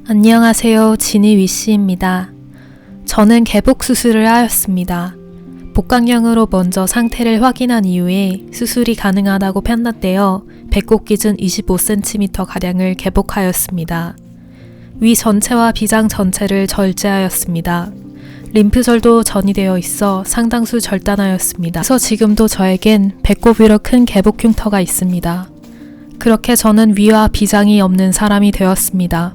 안녕하세요. 지니 위씨입니다. 저는 개복 수술을 하였습니다. 복강경으로 먼저 상태를 확인한 이후에 수술이 가능하다고 판단되어 배꼽 기준 25cm가량을 개복하였습니다. 위 전체와 비장 전체를 절제하였습니다. 림프절도 전이되어 있어 상당수 절단하였습니다. 그래서 지금도 저에겐 배꼽 위로 큰 개복 흉터가 있습니다. 그렇게 저는 위와 비장이 없는 사람이 되었습니다.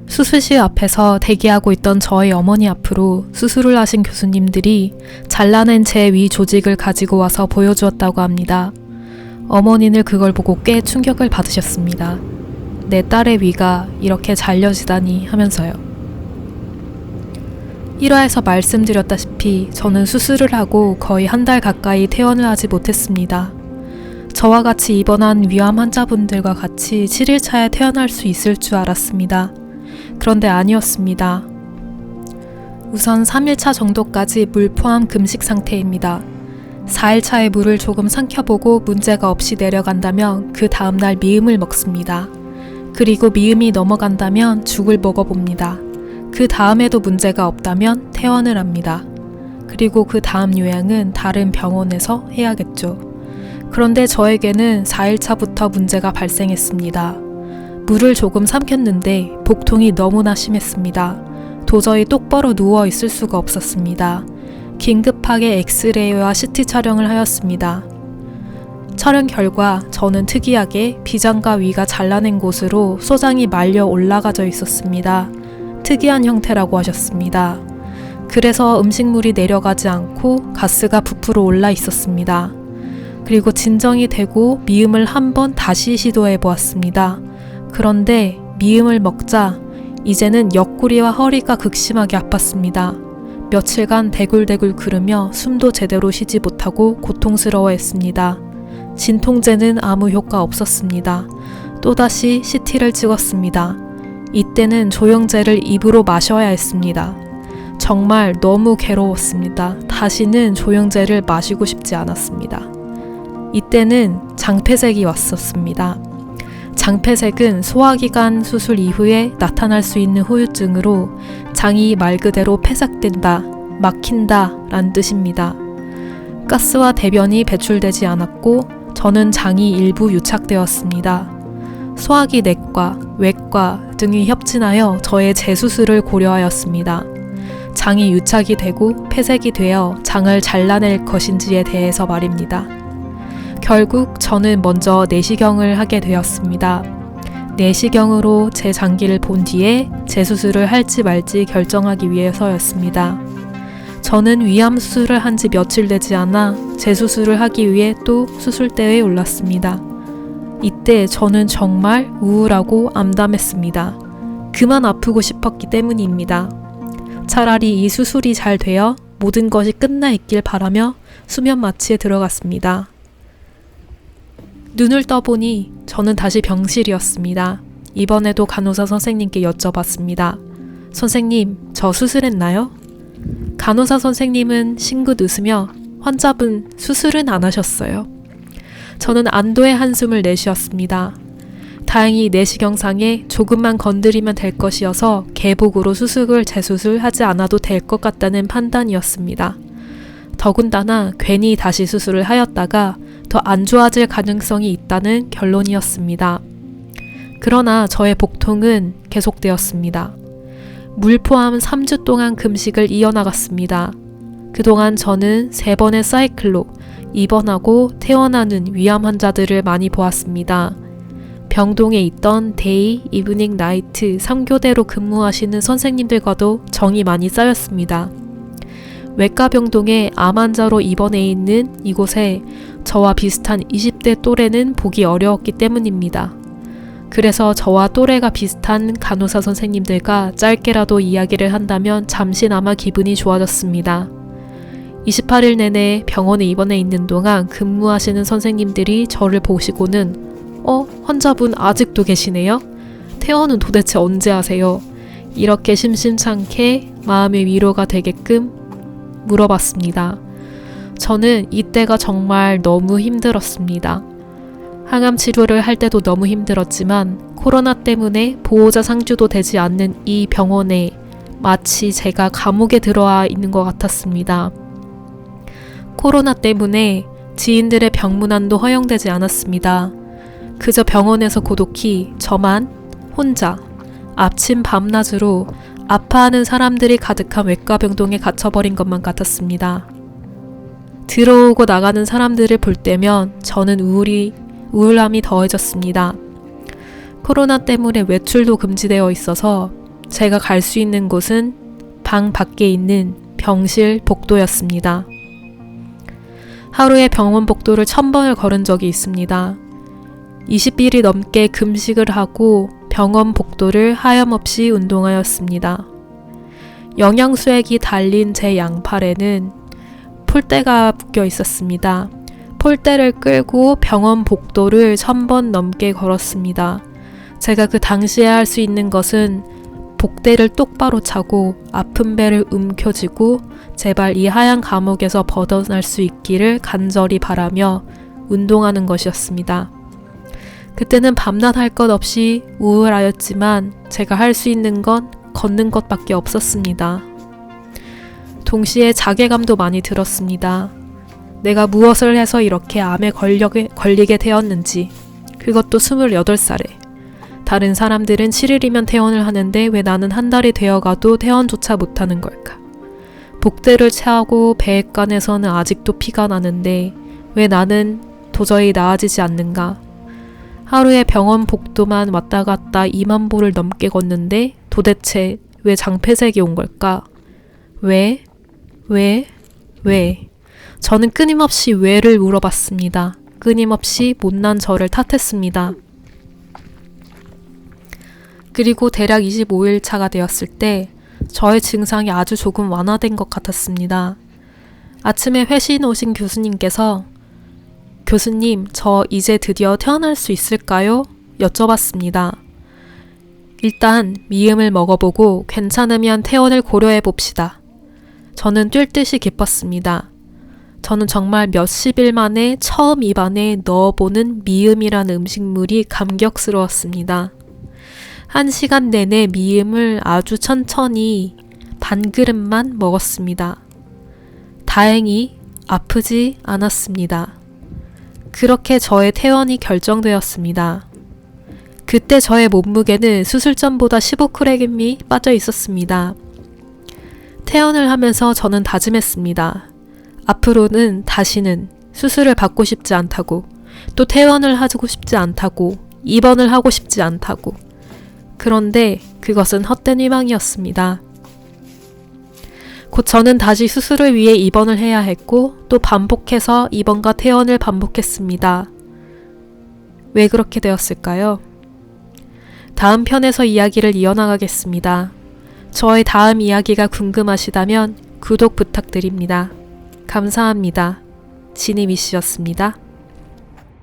수술실 앞에서 대기하고 있던 저희 어머니 앞으로 수술을 하신 교수님들이 잘라낸 제 위 조직을 가지고 와서 보여주었다고 합니다. 어머니는 그걸 보고 꽤 충격을 받으셨습니다. 내 딸의 위가 이렇게 잘려지다니 하면서요. 1화에서 말씀드렸다시피 저는 수술을 하고 거의 한 달 가까이 퇴원을 하지 못했습니다. 저와 같이 입원한 위암 환자분들과 같이 7일차에 퇴원할 수 있을 줄 알았습니다. 그런데 아니었습니다. 우선 3일차 정도까지 물 포함 금식 상태입니다. 4일차에 물을 조금 삼켜보고 문제가 없이 내려간다면 그 다음날 미음을 먹습니다. 그리고 미음이 넘어간다면 죽을 먹어봅니다. 그 다음에도 문제가 없다면 퇴원을 합니다. 그리고 그 다음 요양은 다른 병원에서 해야겠죠. 그런데 저에게는 4일차부터 문제가 발생했습니다. 물을 조금 삼켰는데 복통이 너무나 심했습니다. 도저히 똑바로 누워 있을 수가 없었습니다. 긴급하게 엑스레이와 CT 촬영을 하였습니다. 촬영 결과 저는 특이하게 비장과 위가 잘라낸 곳으로 소장이 말려 올라가져 있었습니다. 특이한 형태라고 하셨습니다. 그래서 음식물이 내려가지 않고 가스가 부풀어 올라 있었습니다. 그리고 진정이 되고 미음을 한번 다시 시도해 보았습니다. 그런데 미음을 먹자 이제는 옆구리와 허리가 극심하게 아팠습니다. 며칠간 대굴대굴 구르며 숨도 제대로 쉬지 못하고 고통스러워했습니다. 진통제는 아무 효과 없었습니다. 또다시 CT를 찍었습니다. 이때는 조영제를 입으로 마셔야 했습니다. 정말 너무 괴로웠습니다. 다시는 조영제를 마시고 싶지 않았습니다. 이때는 장폐색이 왔었습니다. 장폐색은 소화기관 수술 이후에 나타날 수 있는 후유증으로 장이 말 그대로 폐삭된다, 막힌다 란 뜻입니다. 가스와 대변이 배출되지 않았고 저는 장이 일부 유착되었습니다. 소화기 내과, 외과 등이 협진하여 저의 재수술을 고려하였습니다. 장이 유착이 되고 폐색이 되어 장을 잘라낼 것인지에 대해서 말입니다. 결국 저는 먼저 내시경을 하게 되었습니다. 내시경으로 제 장기를 본 뒤에 재수술을 할지 말지 결정하기 위해서였습니다. 저는 위암 수술을 한 지 며칠 되지 않아 재수술을 하기 위해 또 수술대에 올랐습니다. 이때 저는 정말 우울하고 암담했습니다. 그만 아프고 싶었기 때문입니다. 차라리 이 수술이 잘 되어 모든 것이 끝나 있길 바라며 수면 마취에 들어갔습니다. 눈을 떠보니 저는 다시 병실이었습니다. 이번에도 간호사 선생님께 여쭤봤습니다. 선생님, 저 수술했나요? 간호사 선생님은 싱긋 웃으며 환자분 수술은 안 하셨어요. 저는 안도의 한숨을 내쉬었습니다. 다행히 내시경상에 조금만 건드리면 될 것이어서 개복으로 수술을 재수술하지 않아도 될 것 같다는 판단이었습니다. 더군다나 괜히 다시 수술을 하였다가 더 안 좋아질 가능성이 있다는 결론이었습니다. 그러나 저의 복통은 계속되었습니다. 물 포함 3주 동안 금식을 이어나갔습니다. 그동안 저는 3번의 사이클로 입원하고 퇴원하는 위암 환자들을 많이 보았습니다. 병동에 있던 데이, 이브닝, 나이트 3교대로 근무하시는 선생님들과도 정이 많이 쌓였습니다. 외과 병동에 암 환자로 입원해 있는 이곳에 저와 비슷한 20대 또래는 보기 어려웠기 때문입니다. 그래서 저와 또래가 비슷한 간호사 선생님들과 짧게라도 이야기를 한다면 잠시나마 기분이 좋아졌습니다. 28일 내내 병원에 입원해 있는 동안 근무하시는 선생님들이 저를 보시고는 환자분 아직도 계시네요? 퇴원은 도대체 언제 하세요? 이렇게 심심찮게 마음의 위로가 되게끔 물어봤습니다. 저는 이때가 정말 너무 힘들었습니다. 항암 치료를 할 때도 너무 힘들었지만 코로나 때문에 보호자 상주도 되지 않는 이 병원에 마치 제가 감옥에 들어와 있는 것 같았습니다. 코로나 때문에 지인들의 병문안도 허용되지 않았습니다. 그저 병원에서 고독히 저만 혼자 아침 밤낮으로 아파하는 사람들이 가득한 외과병동에 갇혀버린 것만 같았습니다. 들어오고 나가는 사람들을 볼 때면 저는 우울함이 더해졌습니다. 코로나 때문에 외출도 금지되어 있어서 제가 갈 수 있는 곳은 방 밖에 있는 병실 복도였습니다. 하루에 병원 복도를 1000번을 걸은 적이 있습니다. 20일이 넘게 금식을 하고 병원 복도를 하염없이 운동하였습니다. 영양수액이 달린 제 양팔에는 폴대가 묶여 있었습니다. 폴대를 끌고 병원 복도를 1000번 넘게 걸었습니다. 제가 그 당시에 할 수 있는 것은 복대를 똑바로 차고 아픈 배를 움켜쥐고 제발 이 하얀 감옥에서 벗어날 수 있기를 간절히 바라며 운동하는 것이었습니다. 그때는 밤낮 할 것 없이 우울하였지만 제가 할 수 있는 건 걷는 것밖에 없었습니다. 동시에 자괴감도 많이 들었습니다. 내가 무엇을 해서 이렇게 암에 걸리게 되었는지, 그것도 28살에. 다른 사람들은 7일이면 퇴원을 하는데 왜 나는 한 달이 되어가도 퇴원조차 못하는 걸까? 복대를 채우고 배액관에서는 아직도 피가 나는데 왜 나는 도저히 나아지지 않는가? 하루에 병원 복도만 왔다 갔다 2만 보를 넘게 걷는데 도대체 왜 장폐색이 온 걸까? 왜? 저는 끊임없이 왜를 물어봤습니다. 끊임없이 못난 저를 탓했습니다. 그리고 대략 25일 차가 되었을 때 저의 증상이 아주 조금 완화된 것 같았습니다. 아침에 회신 오신 교수님께서 교수님, 저 이제 드디어 퇴원할 수 있을까요? 여쭤봤습니다. 일단 미음을 먹어보고 괜찮으면 퇴원을 고려해 봅시다. 저는 뛸 듯이 기뻤습니다. 저는 정말 몇십일 만에 처음 입안에 넣어보는 미음이라는 음식물이 감격스러웠습니다. 1시간 내내 미음을 아주 천천히 반 그릇만 먹었습니다. 다행히 아프지 않았습니다. 그렇게 저의 퇴원이 결정되었습니다. 그때 저의 몸무게는 수술 전보다 15kg이 빠져 있었습니다. 퇴원을 하면서 저는 다짐했습니다. 앞으로는 다시는 수술을 받고 싶지 않다고, 또 퇴원을 하고 싶지 않다고, 입원을 하고 싶지 않다고. 그런데 그것은 헛된 희망이었습니다. 곧 저는 다시 수술을 위해 입원을 해야 했고 또 반복해서 입원과 퇴원을 반복했습니다. 왜 그렇게 되었을까요? 다음 편에서 이야기를 이어나가겠습니다. 저의 다음 이야기가 궁금하시다면 구독 부탁드립니다. 감사합니다. 지니미씨였습니다.